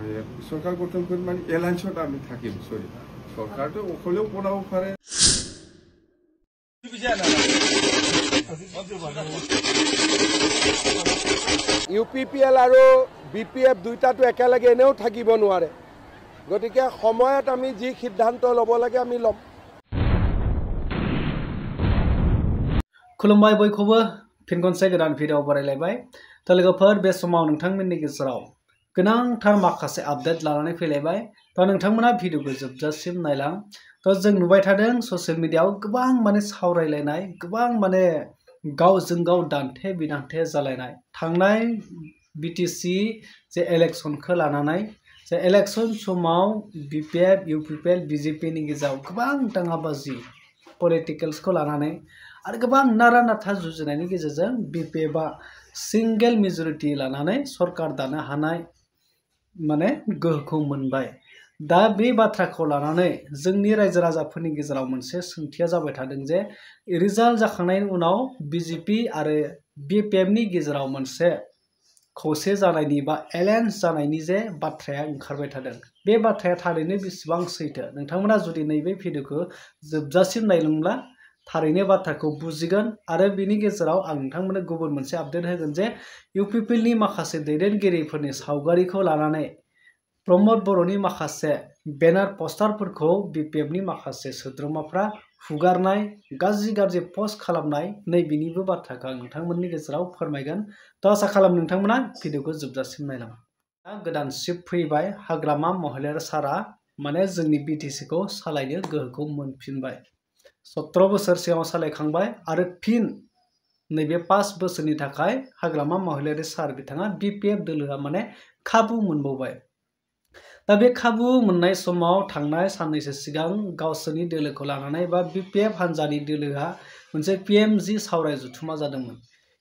सरकार गठन कर माने एलायन्सत आमी थाकिम सरि सरकारथ' अखलेও बनाव पारे UPPL আৰু BPF দুইটাটো একেলগে এনেও থাকিব নোৱাৰে গতিকে সময়ত আমি যি সিদ্ধান্ত ল'ব লাগে আমি ল'ম खुलुमबाय बयखौबो फिन खनसे गोदान भिडिअ बारायलायबाय दा लोगोफोर बे समाव नोंथांमोननि गेजेराव गोनांथार माखासे आपडेट लानानै फैलायबाय दा नोंथांमोना भिडिअखौ जोबजासिम नायलां दा जों नुबाय थादों ससियेल मिडियायाव गोबां माने सावरायलायनाय गोबां माने गावजों गाव दान्थे बिदान्थे जालायनाय थांनाय BTC जे इलेक्शनखौ लानानै जे इलेक्शन समाव BPF UPPL BJP नि गेजेराव गोबां दाङाबाजि पलिटिकल्सखौ लानानै आरो गोबां नारा नाथा जुजिनायनि गेजेरजों BPF आ सिंगल मेजरिटी लानानै सरकार दानो हानाय माने गोहोखौ मोनबाय दा बे बाथ्राखौ लानानै जोंनि रायजो राजाफोरनि गेजेराव मोनसे सोंथिया जाबाय थादों जे रिजाल्ट जाखांनायनि उनाव BJP आरो BPF नि गेजेराव मोनसे खौसे जानायनि बा एलायन्स जानायनि जे बाथ्राया ओंखारबाय थादों बे बाथ्राया थारैनो बेसेबां सैथो नोंथांमोना जुदि नैबे भिडिअखौ जोबजासिम नायलांब्ला थारैनो बाथ्राखौ बुजिगोन आरो बिनि गेजेराव आं नोंथांमोननो गुबुन मोनसे आपडेट होगोन जे UPPL नि माखासे दैदेनगिरिफोरनि सावगारिखौ लानानै प्रमद बर'नि माखासे बेनार पस्टारफोरखौ BPF नि माखासे सोद्रोमाफ्रा हुगारनाय गाज्रि पस्ट खालामनाय नै बिनिबो बाथ्राखौ आं नोंथांमोननि गेजेराव फोरमायगोन दा आसा खालाम नोंथांमोना भिडिअखौ जोबजासिम नायलां गोदान शिफ्ट फैबाय हाग्रामा महिलार सारा माने जोंनि BTC खौ सालायनो गोहोखौ मोनफिनबाय 17 बोसोर सिगाङाव सालायखांबाय आरो फिन नैबे 5 बोसोरनि थाखाय हाग्रामा महिलारि सार बिथाङा BPF दोलोआ माने खाबु मोनबावबाय दा बे खाबु मोननाय समाव थांनाय साननैसो सिगां गावसोरनि दोलोखौ लानानै बा BPF हान्जानि दोलोआ मोनसे PMG सावराय जुथुमा जादोंमोन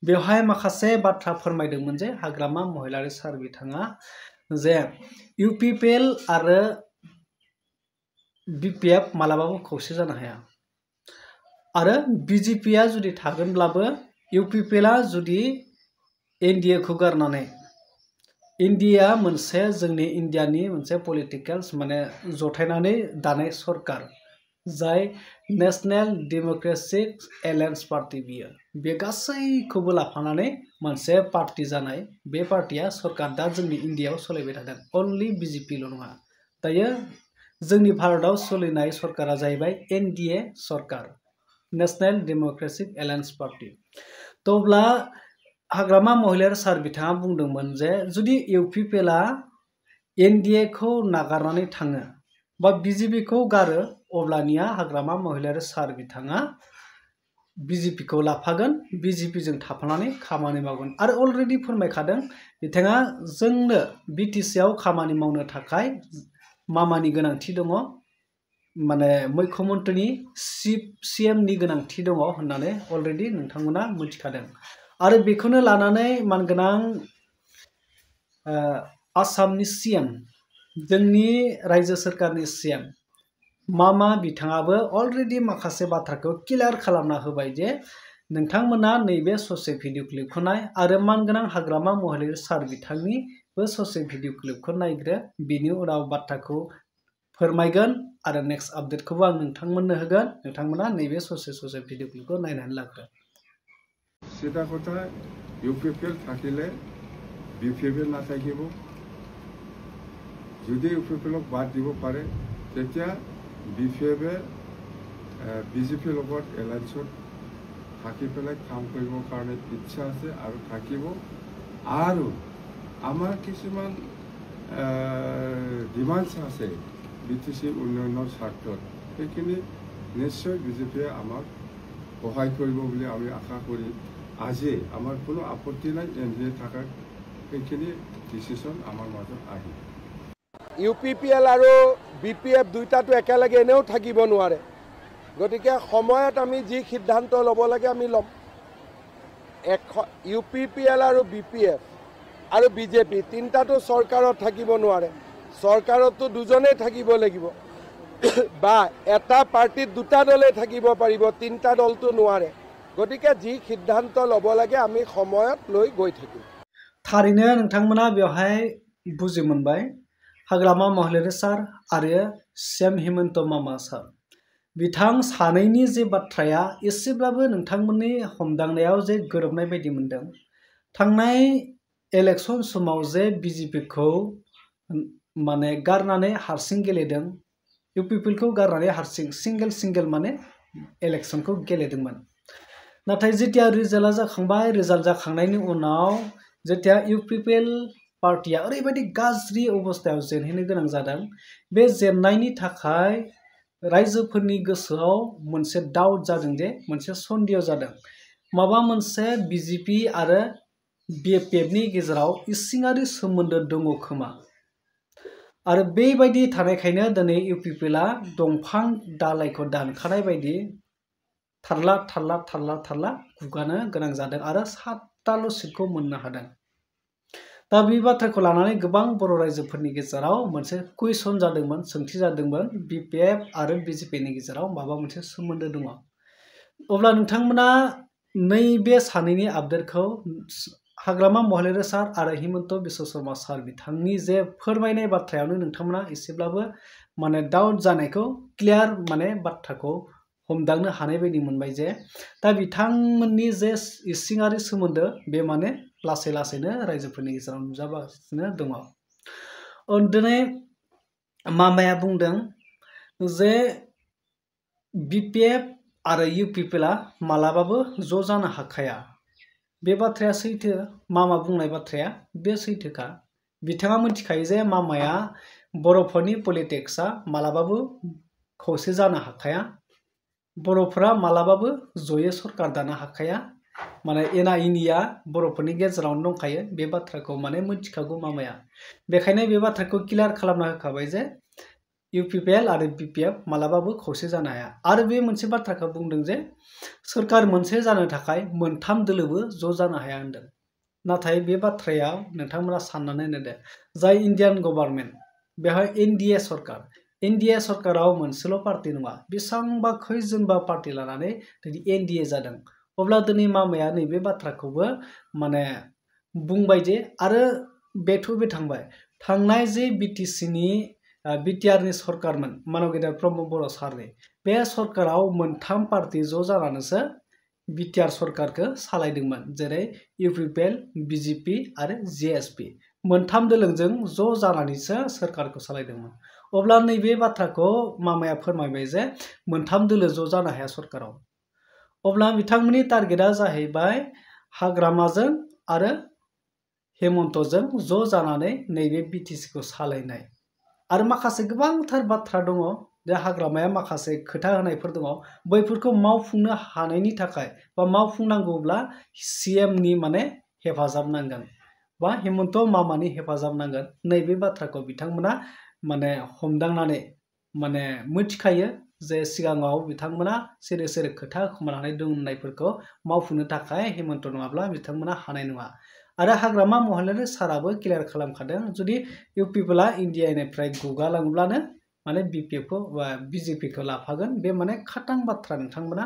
बेवहाय माखासे बाथ्रा फोरमायदोंमोन जे हाग्रामा महिलारि सार बिथाङा जे UPPL आरो BPF मालाबाबो खौसे जानो हाया आरो BJP आ जुदि थागोनब्लाबो UPPL आ जुदि NDA खौ गारनानै इन्डिया मोनसे जोंनि इन्डियानि मोनसे पलिटिकल्स माने जथायनानै दानाय सरकार जाय नेशनेल डेमोक्रेटिक एलायन्स पार्टी बियो बे गासैखौबो लाफानानै मोनसे पार्टी जानाय बे पार्टीया सरकार दा जोंनि इन्डियायाव सोलिबाय थादों अनलि BJP ल' नङा दायो जोंनि भारतआव सोलिनाय सरकारा जाहैबाय NDA सरकार national democratic alliance party tabla हाग्रामा महिलार सार बिथाङा बुंदोंमोन जे जुदि UPPL आ NDA खौ नागारनानै थाङो बा BJP खौ गारो अब्लानिया हाग्रामा महिलार सार बिथाङा BJP खौ लाफागोन BJP जों थाफानानै खामानि मावगोन आरो अलरेडि फोरमायखादों बिथाङा जोंनो BTC आव खामानि मावनो थाखाय मामानि गोनांथि दङ माने मुख्यमन्त्रीनि CM नि गोनांथि दङ होननानै अलरेडि नोंथांमोना मिथिखादों आरो बेखौनो लानानै मानगोनां आसामनि CM जोंनि रायजो सोरखारनि CM मामा बिथाङाबो अलरेडि माखासे बाथ्राखौ क्लियार खालामना होबाय जे नोंथांमोना नैबे ससे भिडिअ क्लिपखौ नाय आरो मानगोनां हाग्रामा महिलारि सार बिथांनिबो ससे भिडिअ क्लिपखौ नायग्रो बिनि उनाव बाथ्राखौ फोरमायगोन आरो नेक्स्ट आपडेटखौबो आं नोंथांमोननो होगोन नोंथांमोना नैबे ससे भिडिअ क्लिपखौ नायनानै लाग्रो सीधा कथा UPPL থাকিলে BPF নাথাকিব যদি UPPL বাদ দিব পাৰে তেতিয়া BPF BJP লগত এলায়েন্সত থাকি পেলাই কাম কৰিবৰ কাৰণে ইচ্ছা আছে আৰু থাকিব আৰু আমাৰ কিছুমান ডিমান্ডছ আছে BTC উন্নয়নৰ স্বাৰ্থত সেইখিনি নিশ্চয় BJP আমাক সহায় কৰিব বুলি আমি আশা কৰি আজি আমাৰ কোনো আপত্তি নাই NDA থাকাৰ সেইখিনি ডিসিশন আমাৰ মাজত আহি UPPL আৰু BPF দুইটাটো একেলগে এনেও থাকিব নোৱাৰে গতিকে সময়ত আমি যি সিদ্ধান্ত ল'ব লাগে আমি ল'ম UPPL আৰু BPF আৰু BJP তিনটাটো চৰকাৰত থাকিব নোৱাৰে চৰকাৰতো দুজনেই থাকিব লাগিব বা এটা পাৰ্টিত দুটা দলে থাকিব পাৰিব তিনটা দলটো নোৱাৰে গতিকে যি সিদ্ধান্ত ল'ব লাগে আমি সময়ত লৈ গৈ থাকিম थारैनो नोंथांमोना बेवहाय बुजि मोनबाय हाग्रामा महिलारि सार आरो सीएम हिमन्त मामा सार बिथां सानैनि जे बाथ्राया एसेब्लाबो नोंथांमोननि हमदांनायाव जे गोरोबनाय बायदि मोनदों। थांनाय इलेक्शन समाव जे बिजेपिखौ माने गारनानै हारसिं गेलेदों, इउपिपिएलखौ गारनानै हारसिं सिंगेल माने इलेक्शनखौ गेलेदोंमोन। नाथाय जेतिया रिजाल्टआ जाखांबाय, रिजाल्ट जाखांनायनि उनाव जेतिया इउपिपिएल पार्टिया ओरैबायदि गाज्रि अबस्थायाव जेनहैनो गोनां जादों, बे जेननायनि थाखाय रायजोफोरनि गोसोआव मोनसे डाउट जादों जे मोनसे सन्देह जादों माबा मोनसे बिजेपि आरो बिएपिएफनि गेजेराव इसिङारि सोमोन्दो दङ खोमा। आरो बेबायदि थानायखायनो दिनै इउपिपिएलआ दंफां दालाइखौ दानखानाय बायदि थारला गुगानो गोनां जादों आरो 7ताल' सिटखौ मोननो हादों। दा बे बाथ्राखौ लानानै गोबां बर' रायजोफोरनि गेजेराव मोनसे कुइसन जादोंमोन, सोंथि जादोंमोन, बिपिएफ आरो बिजेपिनि गेजेराव माबा मोनसे सोमोन्दो दङ। अब्ला नोंथांमोना नैबे सानैनि आपडेटखौ हाग्रामा महिलारि सार आरो हिमन्त बिश्व शर्मा सार बिथांनि जे फोरमायनाय बाथ्रायावनो नोंथांमोना एसेब्लाबो माने डाउट जानायखौ क्लियार माने बाथ्राखौ हमदांनो हानाय बायदि मोनबाय जे दा बिथांमोननि जे इसिङारि सोमोन्दो बे माने लासैनो रायजोफोरनि गेजेराव नुजागासिनो दङ। दिनै मामाया बुंदों जे बिपिएफ आरो इउपिपिएलआ मालाबाबो ज' जानो हाखाया। बे बाथ्राया सैथो, मामा बुंनाय बाथ्राया बे सैथोखा। बिथाङा मिथिखायो जे मामाया बर'फोरनि पलिटिक्सआ मालाबाबो खौसे जानो हाखाया, बर'फोरा मालाबाबो जयै सरकार दानो हाखाया, माने एना एनिया बर'फोरनि गेजेरावनो दंखायो। बे बाथ्राखौ माने मिथिखागौ मामाया। बेखायनो बे बाथ्राखौ क्लियार खालामना होखाबाय जे इउपिपिएल आरो बिपिएफ मालाबाबो खौसे जानो हाया। आरो बे मोनसे बाथ्राखौ बुंदों जे सरकार मोनसे जानो थाखाय मोनथाम दोलोबो ज' जानो हाया होनदों। नाथाय बे बाथ्रायाव नोंथांमोना साननानै नायदो, जाय इन्डियान गभर्नमेन्ट बेवहाय एनडिए सरकार, एनडिए सरकाराव मोनसेल' पार्टि नङा, बेसेबांबा खैजोनबा पार्टि लानानै दिनै एनडिए जादों। अब्ला दिनै मामाया नैबे बाथ्राखौबो माने बुंबाय जे आरो बेथ' बे थांबाय, थांनाय जे बिटिसिनि बिटिआरनि सरकारमोन मानब गेदेर प्रमद बर' सारनि, बे सरकाराव मोनथाम पार्टि ज' जानानैसो बिटिआर सरकारखौ सालायदोंमोन, जेरै इउपिपिएल, बिजेपि आरो जेएसपि मोनथाम दोलोंजों ज' जानानैसो सरकारखौ सालायदोंमोन। अब्ला नैबे बाथ्राखौ मामाया फोरमायबाय जे मोनथाम दोलो ज' जानो हाया सरकाराव। अब्ला बिथांमोननि टारगेटआ जाहैबाय हाग्रामाजों आरो हेमन्तजों ज' जानानै नैबे बिटिसिखौ सालायनाय। आरो माखासे गोबांथार बाथ्रा दङ, जे हाग्रामाया माखासे खोथा होनायफोर दङ, बैफोरखौ मावफुंनो हानायनि थाखाय बा मावफुंनांगौब्ला सीएमनि माने हेफाजाब नांगोन बा हिमन्त मामानि हेफाजाब नांगोन। नैबे बाथ्राखौ बिथांमोना माने हमदांनानै माने मिथिखायो जे सिगाङाव बिथांमोना सिरि खोथा खोमानानै दोननायफोरखौ मावफुंनो थाखाय हिमन्त नङाब्ला बिथांमोना हानाय नङा। आरो हाग्रामा महिलारि साराबो क्लियार खालामखादों, जुदि इउपिपिएलआ इन्डियानिफ्राय गुगालाङोब्लानो माने बिपिएफखौ बा बिजेपिखौ लाफागोन। बे माने खाथां बाथ्रा, नोंथांमोना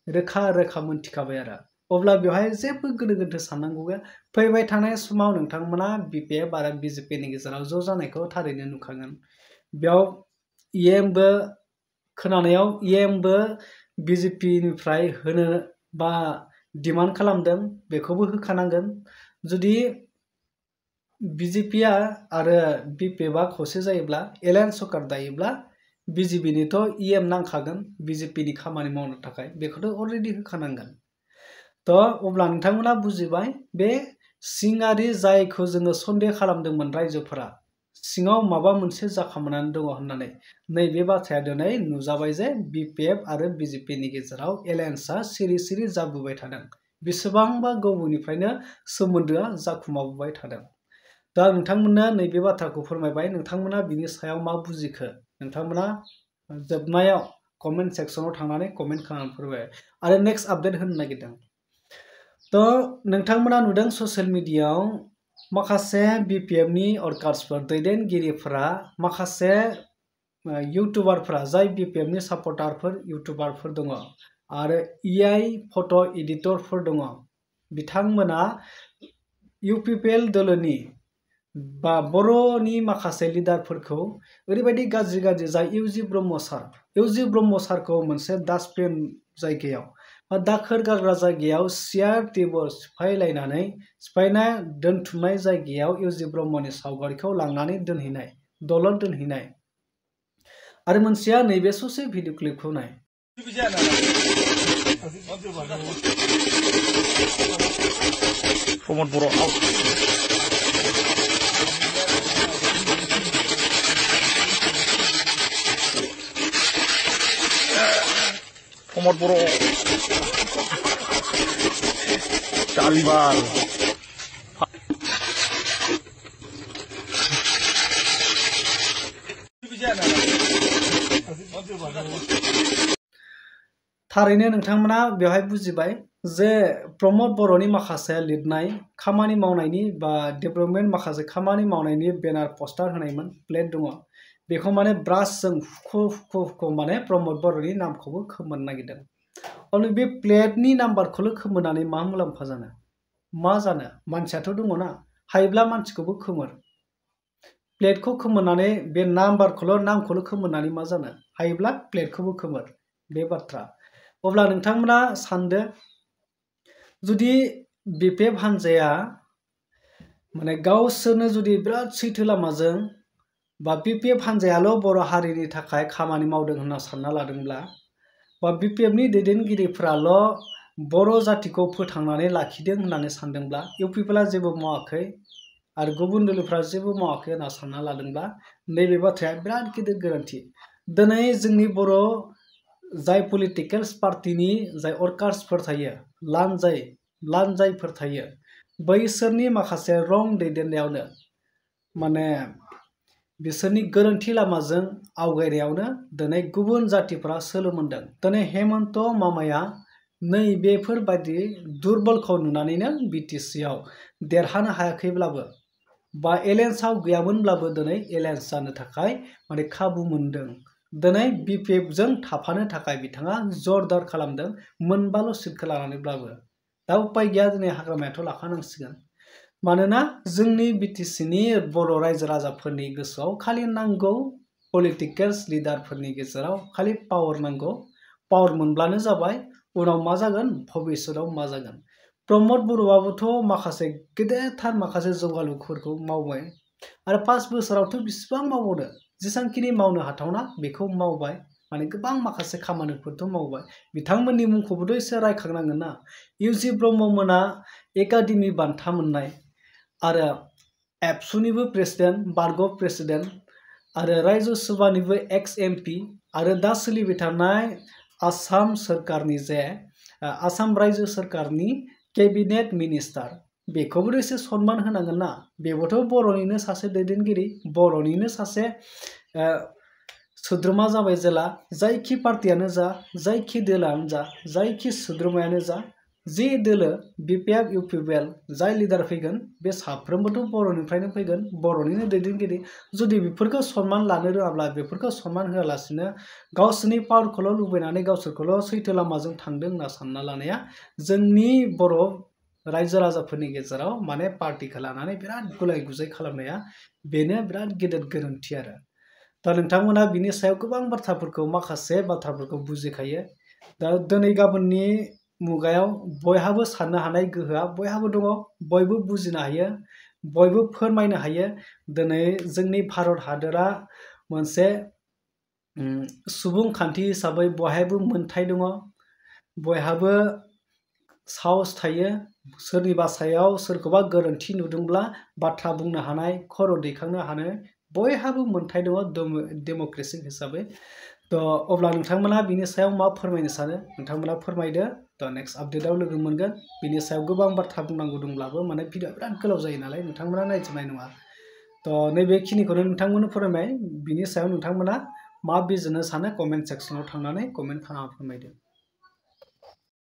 रोखा मोनथिखाबाय आरो। अब्ला बेवहाय जेबो गोनो गोथो साननांगौ गैया। फैबाय थानाय समाव नोंथांमोना बिपिएफ आरो बिजेपिनि गेजेराव ज' जानायखौ थारैनो नुखागोन। बेयाव इएमबो खोनानायाव इएमबो बिजेपिनिफ्राय होनो बा डिमान्ड खालामदों, बेखौबो होखानांगोन। जुदि बिजेपिआ आरो बिपिएफआ खौसे जायोब्ला, एलायन्स सरकार दायोब्ला बिजेपिनिथ' इएम नांखागोन बिजेपिनि खामानि मावनो थाखाय, बेखौथ' अलरेडि होखानांगोन। अब्ला नोंथांमोना बुजिबाय, बे सिङारि जायखौ जोङो सन्देह खालामदोंमोन रायजोफोरा, सिङाव माबा मोनसे जाखांनानै दङ होननानै, नैबे बाथ्राया दिनै नुजाबाय जे बिपिएफ आरो बिजेपिनि गेजेराव एलायन्सआ सिरि जाबोबाय थादों। बेसेबांबा गोबावनिफ्रायनो सोमोन्दोआ जाखुमाबोबाय थादों। दा नोंथांमोना नैबे बाथ्राखौ फोरमायबाय, नोंथांमोना बिनि सायाव मा बुजिखो नोंथांमोना जोबनायाव कमेन्ट सेक्सनाव थांनानै कमेन्ट खालामनानै फोरमाय। आरो नेक्स्ट आपडेट होनो नागिरदों। नोंथांमोना नुदों ससियेल मिडियायाव माखासे बिपिएफनि वर्कार्सफोर, दैदेनगिरिफोरा, माखासे इउटुबारफोरा, जाय बिपिएफनि सापर्टारफोर इउटुबारफोर दङ आरो एआइ फट' एडिटरफोर दङ, बिथांमोना इउपिपिएल दोलोनि बा बर'नि माखासे लिडारफोरखौ ओरैबायदि गाज्रि गाज्रि जाय इउजि ब्रह्म सारखौ मोनसे डास्टबिन जायगायाव बा दाखोर गारग्रा जायगायाव सियार टेबोल सिफायना दोनथुमनाय जायगायाव इउजि ब्रह्मनि सावगारिखौ लांनानै दोनहैनाय दलद दोनहैनाय आरो मोनसेया नैबे ससे भिडिअ क्लिपखौ नाय प्रमद बर' प्रमद बर' तालिबान थारैनो नोंथांमोना बेवहाय बुजिबाय जे प्रमद बर'नि माखासे लिरनाय खामानि मावनायनि बा डेभेलपमेन्ट माखासे खामानि मावनायनि बेनार पस्टार होनायमोन प्लेट दङ बेखौ माने ब्रासजों हुख' माने प्रमद बर'नि नामखौबो खोमोरनो नागिरदों अनलि बे प्लेटनि नाम्बारखौल' खोमोरनानै मा मुलाम्फा जानो मा जानो मानसियाथ' दङना हायोब्ला मानसिखौबो खोमोर प्लेटखौ खोमोरनानै बे नामखौल' खोमोरनानै मा जानो हायोब्ला प्लेटखौबो खोमोर बे बाथ्रा अब्ला नोंथांमोना सानदो जुदि बिपिएफ हान्जाया माने गावसोरनो जुदि बिराद सैथो लामाजों बा बिपिएफ हान्जायाल' बर' हारिनि थाखाय खामानि मावदों होनना सानना लादोंब्ला बा बिपिएफनि दैदेनगिरिफोराल' बर' जातिखौ फोथांनानै लाखिदों होननानै सानदोंब्ला इउपिपिएलआ जेबो मावाखै आरो गुबुन दोलोफ्रा जेबो मावाखै होनना सानना लादोंब्ला नैबे बाथ्राया बिराद गिदिर गोरोन्थि दिनै जोंनि बर' जाय पलिटिकेल पार्टिनि जाय वर्कार्सफोर थायो लानजायफोर थायो बैसोरनि माखासे रं दैदेननायावनो माने बिसोरनि गोरोन्थि लामाजों आवगायनायावनो दिनै गुबुन जातिफोरा सोलो मोनदों दिनै हेमन्त मामाया नैबेफोरबायदि दुर्बलखौ नुनानैनो बिटिसिआव देरहानो हायाखैब्लाबो बा एलायन्सआव गैयामोनब्लाबो दिनै एलायन्स जानो थाखाय माने खाबु मोनदों दिनै बिपिएफजों थाफानो थाखाय बिथाङा जरदार खालामदों मोनबाल' सिटखौ लानानैब्लाबो दा उपाय गैया दिनै हाग्रामायाथ' लाखानांसिगोन मानोना जोंनि बिटिसिनि बर' रायजो राजाफोरनि गोसोआव खालि नांगौ पलिटिकेल लिडारफोरनि गेजेराव खालि पावार नांगौ पावार मोनब्लानो जाबाय उनाव मा जागोन भबिष्यतआव मा जागोन प्रमद बर'आबोथ' माखासे गेदेरथार माखासे जौगालुफोरखौ मावबाय आरो 5 बोसोरावथ' बेसेबां मावबावनो जेसांखिनि मावनो हाथावना बेखौ मावबाय माने गोबां माखासे खामानिफोरथ' मावबाय बिथांमोननि मुंखौबोथ' एसे रायखांनांगोन ना इउजि ब्रह्ममोना एकाडेमि बान्था मोननाय आरो एबसुनिबो प्रेसिडेन्ट बारग' प्रेसिडेन्ट आरो राज्य सभानिबो एक्स एमपि आरो दा सोलिबाय थानाय आसाम सोरखारनि आसाम रायजो सोरखारनि केबिनेट मिनिस्टार बेखौबो एसे सनमान होनांगोन ना बेबोथ' बर'निनो सासे दैदेनगिरि बर'निनो सासे सोद्रोमा जाबाय जेला जायखि पार्टियानो जा जायखि दोलानो जा जायखि सोद्रोमायानो जा जे दोलो बिपिएफ इउपिपिएल जाय लिडार फैगोन बे साफ्रोमबोथ' बर'निफ्रायनो फैगोन बर'निनो दैदेनगिरि जुदि बेफोरखौ सनमान लानो रोङाब्ला बेफोरखौ सनमान होआलासिनो गावसोरनि पावारखौल' लुबैनानै गावसोरखौल' सैथो लामाजों थांदों होनना सानना लानाया जोंनि बर' रायजो राजाफोरनि गेजेराव माने पार्टिखौ लानानै बिराद गुलाय गुजाय खालामनाया बेनो बिराद गेदेर गोरोन्थि आरो दा नोंथांमोना बिनि सायाव गोबां बाथ्राफोरखौ माखासे बाथ्राफोरखौ बुजिखायो दा दिनै गाबोननि मुगायाव बयहाबो साननो हानाय गोहोआ बयहाबो दङ बयबो बुजिनो हायो बयबो फोरमायनो हायो दिनै जोंनि भारत हादरा मोनसे सुबुंखान्थि हिसाबै बयहाबो मोनथाय दङ बयहाबो साहस थायो सोरनिबा सायाव सोरखौबा गोरोन्थि नुदोंब्ला बाथ्रा बुंनो हानाय खर' दैखांनो हानाय बयहाबो मोनथाय दङ डेम'क्रेसि हिसाबै थ' अब्ला नोंथांमोना बिनि सायाव मा फोरमायनो सानो नोंथांमोना फोरमायदो थ' नेक्स्ट आपडेटआव लोगो मोनगोन बिनि सायाव गोबां बाथ्रा बुंनांगौ दंब्लाबो माने भिडिअआ बिराद गोलाव जायो नालाय नोंथांमोना नायजोबनाय नङा थ' नैबेखिनिखौनो नोंथांमोननो फोरमायबाय बिनि सायाव नोंथांमोना मा बिजिरनो सानो कमेन्ट सेक्सनाव थांनानै कमेन्ट खालामना फोरमायदो